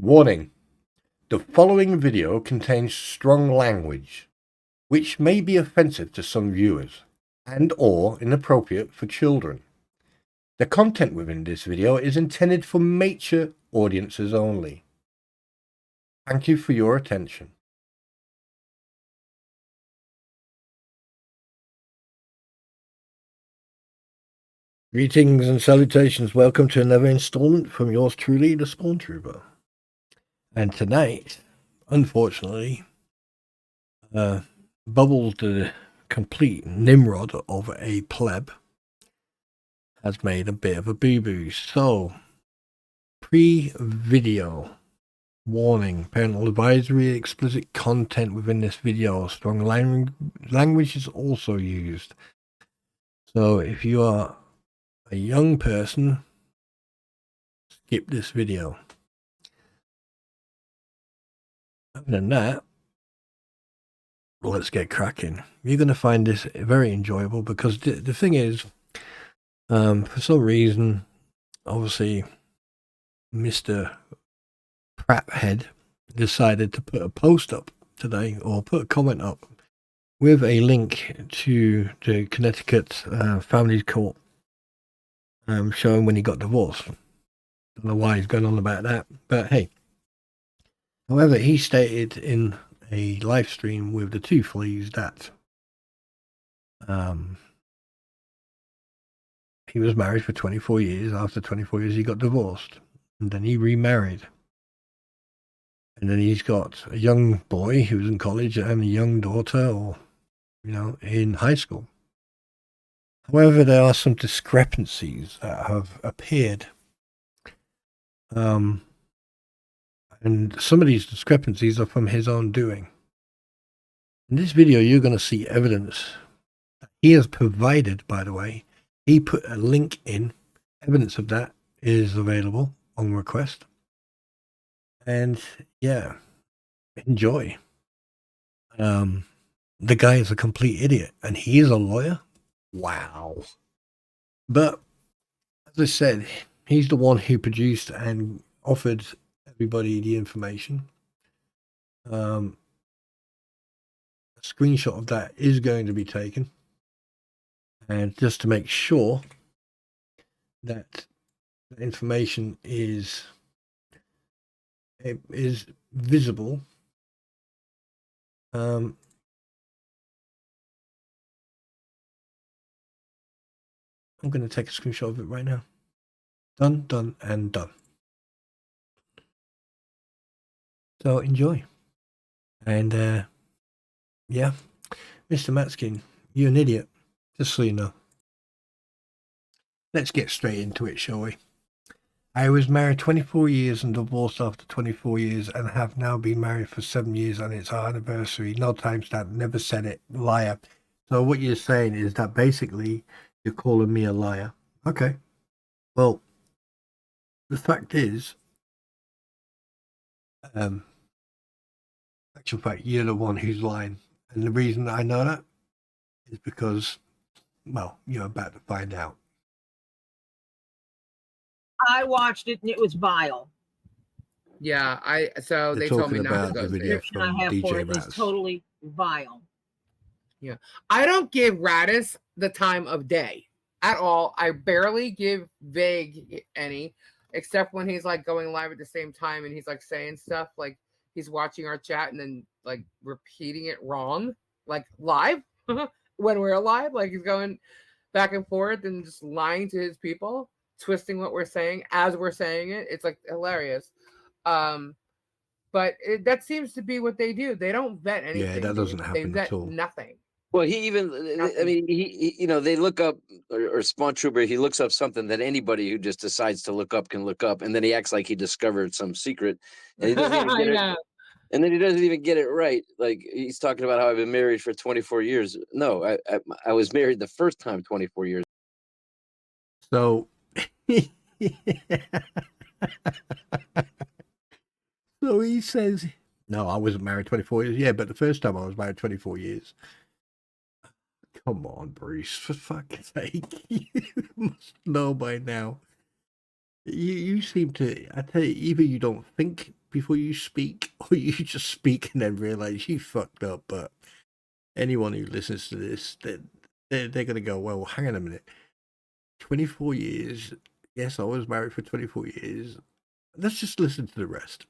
Warning: the following video contains strong language, which may be offensive to some viewers and/or inappropriate for children. The content within this video is intended for mature audiences only. Thank you for your attention. Greetings and salutations. Welcome to another installment from yours truly, the Spawn Trooper. And tonight, unfortunately, Bubbles, the complete Nimrod of a pleb, has made a bit of a boo-boo. So, pre-video warning, parental advisory, explicit content within this video, strong language is also used. So if you are a young person, skip this video. Other than that, let's get cracking. You're going to find this very enjoyable because the thing is, for some reason, obviously, Mr. Prathead decided to put a post up today, or put a comment up with a link to the Connecticut family court, showing when he got divorced. Don't know why he's going on about that, but hey. However, he stated in a live stream with the two fleas that he was married for 24 years. After 24 years, he got divorced, and then he remarried. And then he's got a young boy who's in college and a young daughter, or, in high school. However, there are some discrepancies that have appeared. And some of these discrepancies are from his own doing. In this video, you're going to see evidence that he has provided, by the way. He put a link in. Evidence of that is available on request. And yeah, enjoy. The guy is a complete idiot, and he is a lawyer. Wow. But as I said, he's the one who produced and offered everybody the information. A screenshot of that is going to be taken, and just to make sure that the information is visible, I'm going to take a screenshot of it right now. Done, done, and done. So enjoy. And yeah, Mr. Matskin, you're an idiot, just so you know. Let's get straight into it, shall we? I was married 24 years and divorced after 24 years and have now been married for 7 years, and it's our anniversary. No timestamp, never said it, liar. So what you're saying is that basically you're calling me a liar. Okay. Well, the fact is, actual fact, you're the one who's lying. And the reason I know that is because, well, you're about to find out. I watched it and it was vile. Yeah, they told me not to go. The description I have for it is totally vile. Yeah, I don't give Radis the time of day at all. I barely give Vague any, except when he's like going live at the same time and he's like saying stuff like he's watching our chat and then like repeating it wrong, like live when we're live, like he's going back and forth and just lying to his people, twisting what we're saying as we're saying it. It's like hilarious. But that seems to be what they do. They don't vet anything. Yeah, that doesn't happen at all. Nothing. Well, he even, I mean, he they look up, or Spawn Trooper, he looks up something that anybody who just decides to look up can look up, and then he acts like he discovered some secret, and he doesn't even get it. And then he doesn't even get it right. Like he's talking about how I've been married for 24 years. No, I was married the first time 24 years. So, so he says, no, I wasn't married 24 years. Yeah, but the first time I was married 24 years. Come on, Bruce, for fuck's sake. You must know by now. You seem to, I tell you, either you don't think before you speak, or you just speak and then realize you fucked up. But anyone who listens to this, they're going to go, well, hang on a minute. 24 years. Yes, I was married for 24 years. Let's just listen to the rest.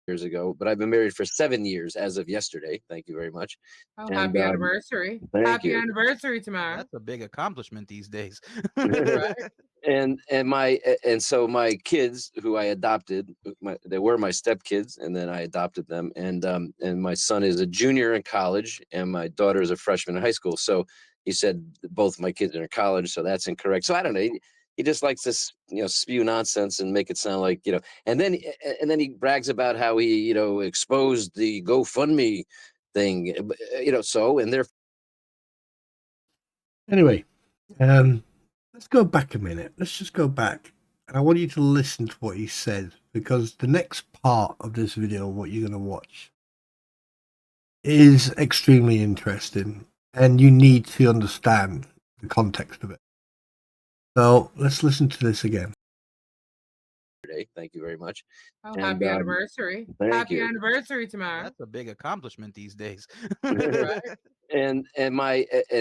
Years ago, but I've been married for 7 years as of yesterday. Thank you very much. Oh, And, happy anniversary. thank Happy you. anniversary tomorrow. That's a big accomplishment these days. Right? And so my kids, who I adopted, they were my stepkids, and then I adopted them. And my son is a junior in college, and my daughter is a freshman in high school. So he said both my kids are in college, so that's incorrect. So I don't know. He just likes to, spew nonsense and make it sound like, and then he brags about how he, exposed the GoFundMe thing, so, and they're. Anyway, let's go back a minute. Let's just go back. And I want you to listen to what he said, because the next part of this video, what you're going to watch, is extremely interesting. And you need to understand the context of it. So let's listen to this again. Thank you very much. Oh, And, happy anniversary. thank Happy you. anniversary tomorrow. That's a big accomplishment these days. Right? And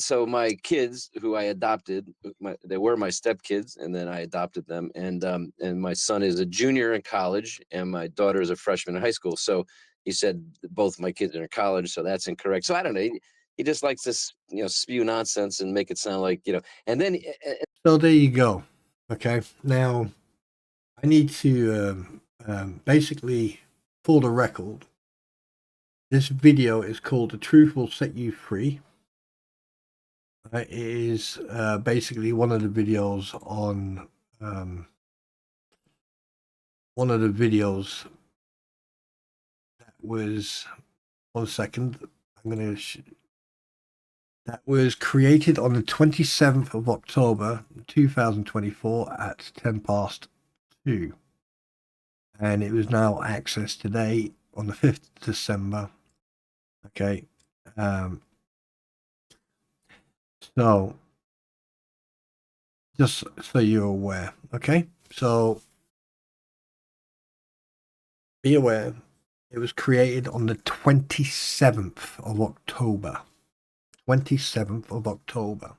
so my kids, who I adopted, they were my stepkids, and then I adopted them. And my son is a junior in college, and my daughter is a freshman in high school. So he said both my kids are in college, so that's incorrect. So I don't know. He just likes to, spew nonsense and make it sound like, and then. So there you go. Okay. Now, I need to basically, for the record, this video is called "The Truth Will Set You Free." It is basically one of the videos on that was, one second, that was created on the 27th of October 2024 at 2:10. And it was now accessed today on the 5th of December. Okay. So just so you're aware. Okay. So be aware, it was created on the 27th of October. 27th of October.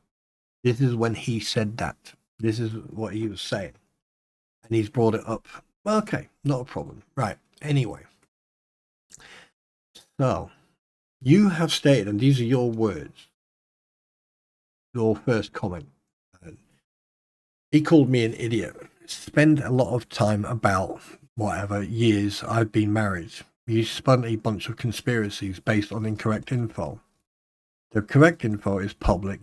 This is when he said that. This is what he was saying. And he's brought it up. Well, okay, not a problem. Right. Anyway. So, you have stated, and these are your words, your first comment. He called me an idiot. Spend a lot of time about whatever years I've been married. You spun a bunch of conspiracies based on incorrect info. The correct info is publicly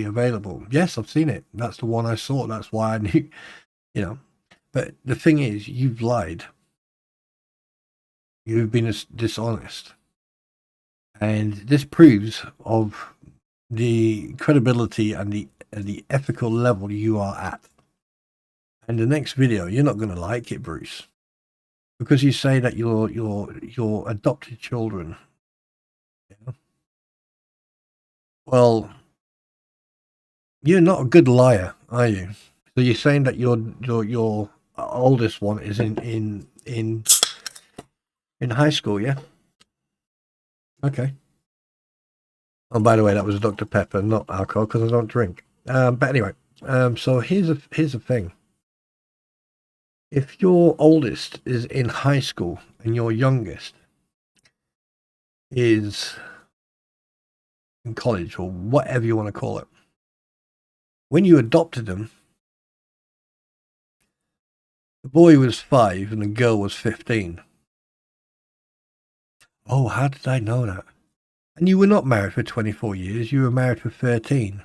available. Yes, I've seen it. That's the one I saw. That's why I knew, But the thing is, you've lied. You've been dishonest. And this proves of the credibility and the ethical level you are at. And the next video, you're not going to like it, Bruce, because you say that your adopted children. Well, you're not a good liar, are you? So you're saying that your oldest one is in high school, yeah? Okay. Oh, by the way, that was Dr. Pepper, not alcohol, because I don't drink. But anyway, so here's the thing. If your oldest is in high school and your youngest is in college, or whatever you want to call it, when you adopted them, the boy was 5 and the girl was 15. Oh, how did I know that? And you were not married for 24 years, you were married for 13.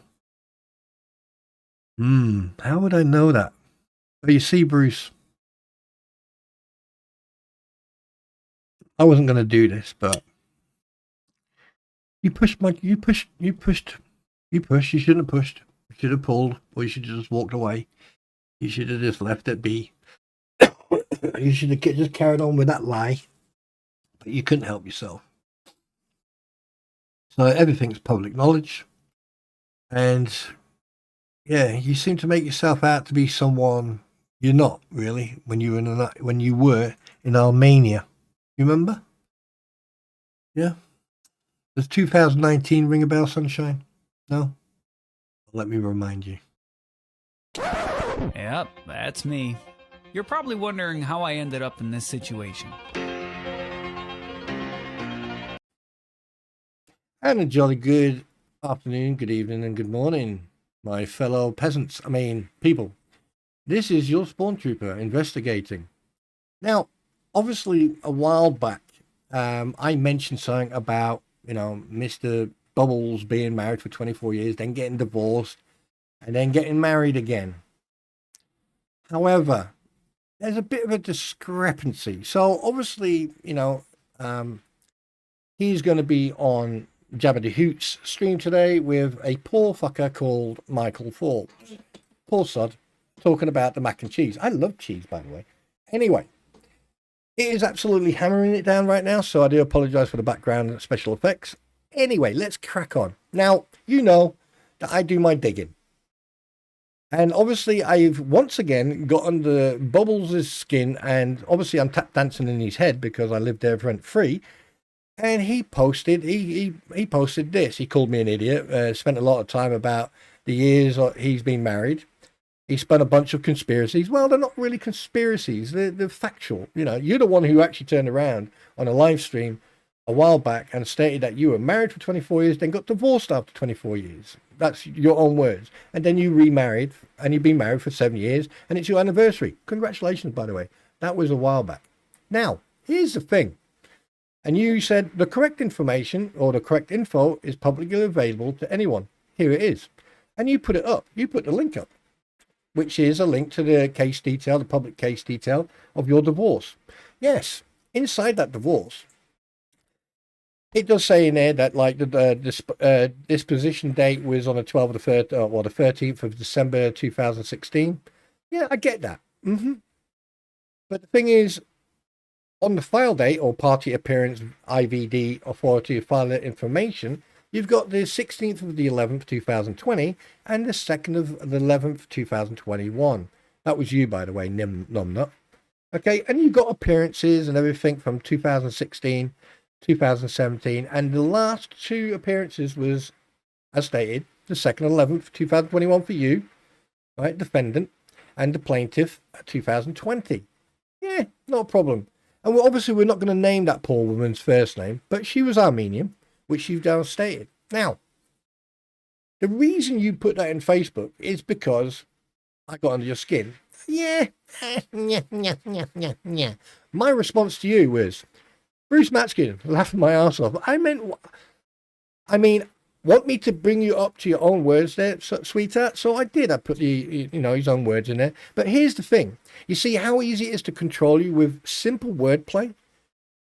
How would I know that? Well, you see, Bruce, I wasn't going to do this, but you shouldn't have pushed. You should have pulled, or you should have just walked away. You should have just left it be. You should have just carried on with that lie, but you couldn't help yourself. So everything's public knowledge. And yeah, you seem to make yourself out to be someone, You're not really when you were in Armenia. You remember? Yeah. Does 2019 ring a bell, sunshine? No? Let me remind you. Yep, that's me. You're probably wondering how I ended up in this situation. And a jolly good afternoon, good evening, and good morning, my fellow peasants. People. This is your spawn trooper investigating. Now, obviously, a while back, I mentioned something about, Mr. Bubbles being married for 24 years, then getting divorced, and then getting married again. However, there's a bit of a discrepancy. So, obviously, he's going to be on Jabba the Hoot's stream today with a poor fucker called Michael Forbes. Poor sod, talking about the mac and cheese. I love cheese, by the way. Anyway, it is absolutely hammering it down right now, so I do apologize for the background and special effects. Anyway, let's crack on. Now, you know that I do my digging. And obviously, I've once again got under Bubbles' skin, and obviously I'm tap dancing in his head because I live there rent free. And he posted, he posted this. He called me an idiot. Spent a lot of time about the years he's been married. He spun a bunch of conspiracies. Well, they're not really conspiracies. They're factual. You're the one who actually turned around on a live stream a while back and stated that you were married for 24 years, then got divorced after 24 years. That's your own words. And then you remarried, and you've been married for 7 years, and it's your anniversary. Congratulations, by the way. That was a while back. Now, here's the thing. And you said the correct information or the correct info is publicly available to anyone. Here it is. And you put it up. You put the link up, which is a link to the case detail, the public case detail of your divorce. Yes, inside that divorce, it does say in there that the disposition date was on the 12th of the 3rd, or the 13th of December 2016. Yeah, I get that. But the thing is, on the file date or party appearance IVD authority of file information, you've got the 16th of the 11th, 2020, and the 2nd of the 11th, 2021. That was you, by the way, Numnut. Okay, and you've got appearances and everything from 2016, 2017, and the last two appearances was, as stated, the 2nd of 11th, 2021 for you, right, defendant, and the plaintiff, 2020. Yeah, not a problem. And obviously we're not going to name that poor woman's first name, but she was Armenian, which you've now stated. Now, the reason you put that in Facebook is because I got under your skin. Yeah. My response to you was, Bruce Matskin, laughing my ass off. Want me to bring you up to your own words there, sweetheart? So I did. I put his own words in there. But here's the thing. You see how easy it is to control you with simple wordplay?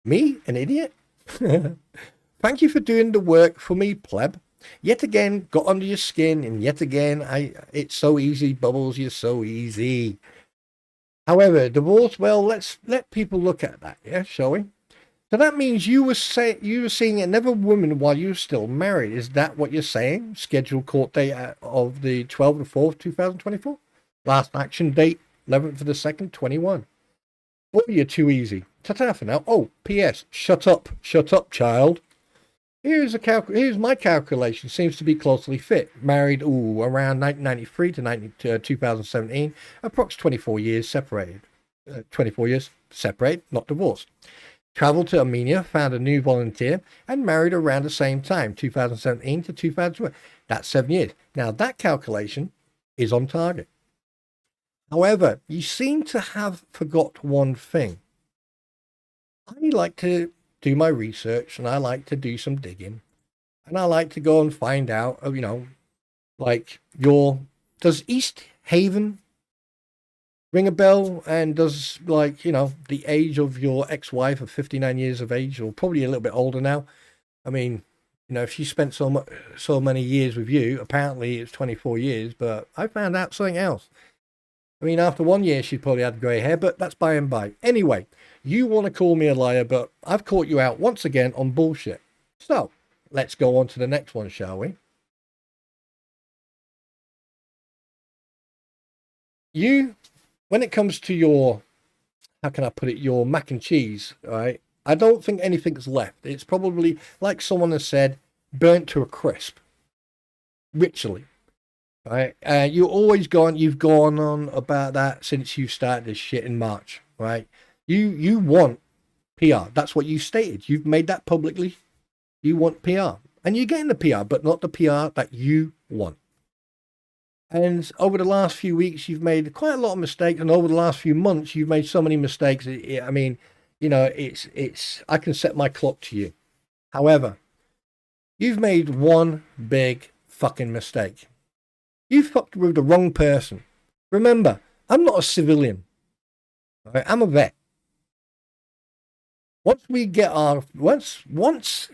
Me, an idiot? Thank you for doing the work for me, pleb. Yet again, got under your skin, and yet again, it's so easy, Bubbles, you're so easy. However, divorce, well, let's let people look at that, yeah, shall we? So that means you were seeing another woman while you were still married. Is that what you're saying? Scheduled court date of the 12th of 4th, 2024? Last action date, 11th of the 2nd, 21. Boy, you're too easy. Ta-ta for now. Oh, P.S. Shut up, child. Here's my calculation. Seems to be closely fit. Married, around 1993 to 2017. Approx 24 years separated. 24 years separated, not divorced. Traveled to Armenia, found a new volunteer, and married around the same time, 2017 to 2020. That's 7 years. Now, that calculation is on target. However, you seem to have forgot one thing. I like to do my research, and I like to do some digging, and I like to go and find out, does East Haven ring a bell? And does, the age of your ex-wife of 59 years of age, or probably a little bit older now? If she spent so many years with you, apparently it's 24 years, but I found out something else. After 1 year, she probably had grey hair, but that's by and by. Anyway, you want to call me a liar, but I've caught you out once again on bullshit. So, let's go on to the next one, shall we? You when it comes to your, how can I put it, your mac and cheese, right? I don't think anything's left. It's probably, like someone has said, burnt to a crisp, ritually, right? You've gone on about that since you started this shit in March, right? You want PR. That's what you stated. You've made that publicly. You want PR. And you're getting the PR, but not the PR that you want. And over the last few weeks, you've made quite a lot of mistakes. And over the last few months, you've made so many mistakes. I mean, you know, I can set my clock to you. However, you've made one big fucking mistake. You fucked with the wrong person. Remember, I'm not a civilian. Right? I'm a vet. Once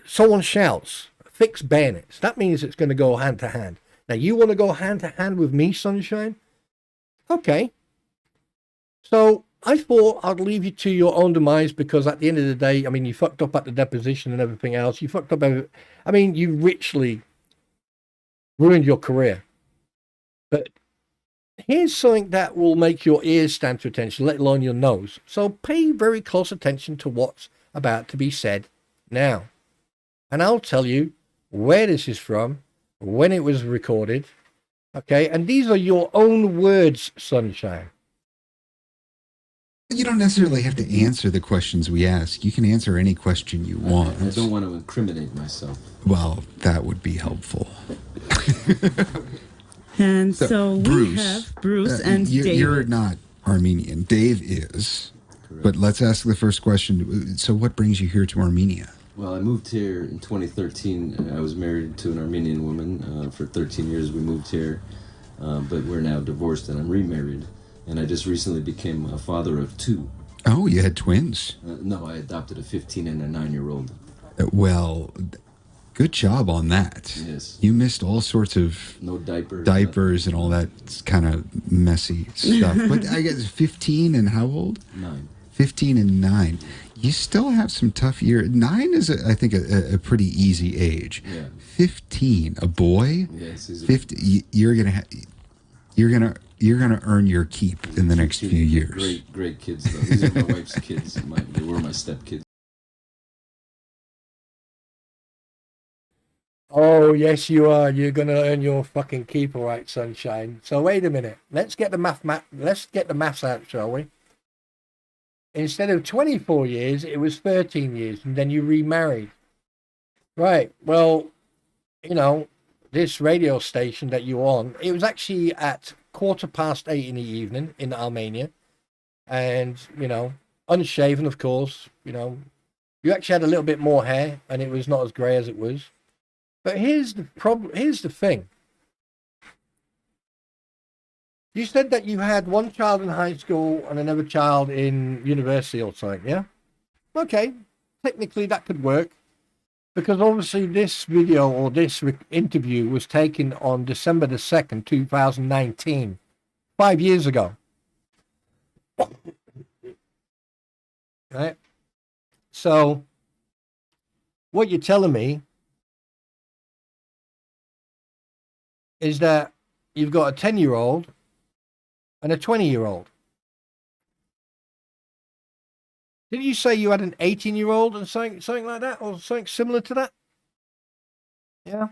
someone shouts, fix bayonets, that means it's going to go hand to hand. Now, you want to go hand to hand with me, Sunshine? Okay. So I thought I'd leave you to your own demise, because at the end of the day, I mean, you fucked up at the deposition and everything else. You fucked up. I mean, you richly ruined your career. But here's something that will make your ears stand to attention, let alone your nose. So pay very close attention to what's about to be said now. And I'll tell you where this is from, when it was recorded. Okay, and these are your own words, Sunshine. You don't necessarily have to answer the questions we ask. You can answer any question you want. I don't want to incriminate myself. Well, that would be helpful. And so Bruce, we have Bruce and David. You're not Armenian. Dave is. Correct. But let's ask the first question. So what brings you here to Armenia? Well, I moved here in 2013. I was married to an Armenian woman. For 13 years we moved here. But we're now divorced and I'm remarried. And I just recently became a father of 2. Oh, you had twins? No, I adopted a 15 and a 9-year-old. Well, good job on that. Yes. You missed all sorts of no diapers and all that kind of messy stuff. But I guess 15 and how old? 9. 15 and 9. You still have some tough years. 9 is, I think, a pretty easy age. Yeah. 15, a boy. Yes. 50. You're gonna earn your keep in the next few years. Great kids, though. These are my wife's kids. They were my stepkids. Oh, yes, you are. You're going to earn your fucking keep, all right, Sunshine. So wait a minute. Let's get the maths out, shall we? Instead of 24 years, it was 13 years, and then you remarried. Right. Well, you know, this radio station that you're on, it was actually at 8:15 in the evening in Armenia. And, you know, unshaven, of course. You know, you actually had a little bit more hair, and it was not as grey as it was. But here's the problem. Here's the thing. You said that you had one child in high school and another child in university or something, yeah? Okay, technically that could work. Because obviously this video or this interview was taken on December the 2nd, 2019. 5 years ago. Right? So, what you're telling me is that you've got a 10-year-old and a 20-year-old. Didn't you say you had an 18-year-old and something like that, or something similar to that? Yeah.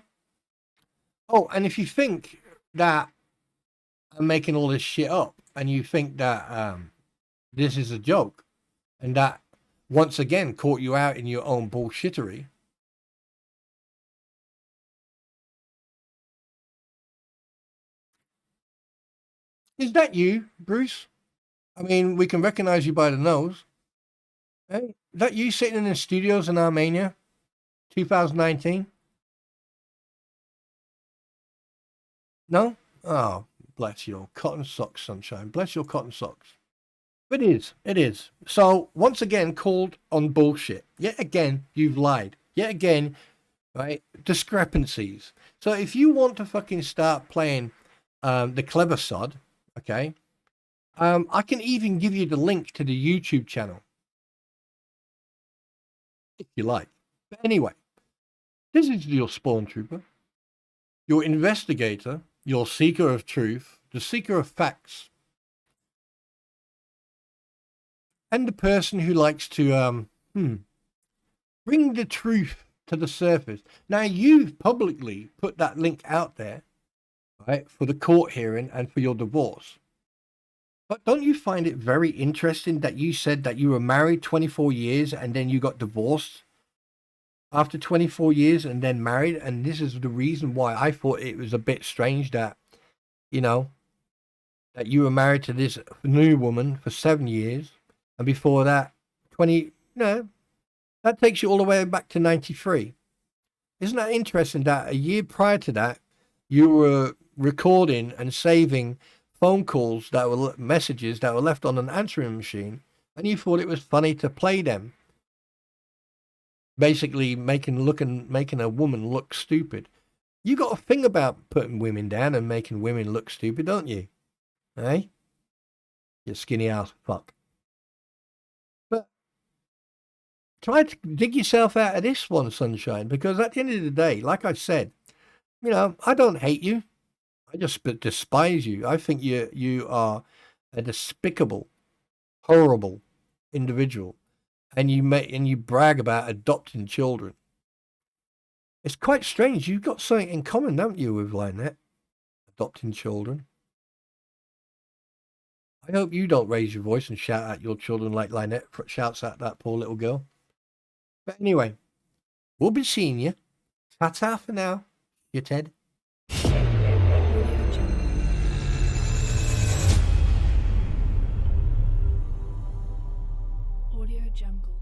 Oh, and if you think that I'm making all this shit up, and you think that this is a joke, and that once again caught you out in your own bullshittery, is that you, Bruce? I mean, we can recognize you by the nose. Hey, is that you sitting in the studios in Armenia, 2019? No? Oh, bless your cotton socks, Sunshine. Bless your cotton socks. It is. It is. So, once again, called on bullshit. Yet again, you've lied. Yet again, right? Discrepancies. So, if you want to fucking start playing the clever sod, okay, I can even give you the link to the YouTube channel, if you like. But anyway, this is your spawn trooper, your investigator, your seeker of truth, the seeker of facts. and the person who likes to bring the truth to the surface. Now, you've publicly put that link out there, right, for the court hearing and for your divorce. But don't you find it very interesting that you said that you were married 24 years and then you got divorced after 24 years and then married? And this is the reason why I thought it was a bit strange that, you know, that you were married to this new woman for 7 years. And before that, 20, no, that takes you all the way back to 93. Isn't that interesting that a year prior to that, you were recording and saving phone calls that were messages that were left on an answering machine, and you thought it was funny to play them, basically making a woman look stupid. You got a thing about putting women down and making women look stupid, don't you? Eh? You skinny ass fuck. But try to dig yourself out of this one, sunshine, because at the end of the day, like I said, you know, I don't hate you. I just despise you. I think you are a despicable, horrible individual, and you brag about adopting children. It's quite strange. You've got something in common, haven't you, with Lynette? Adopting children. I hope you don't raise your voice and shout at your children like Lynette shouts at that poor little girl. But anyway, we'll be seeing you. Ta-ta for now, shithead. Audio Jungle.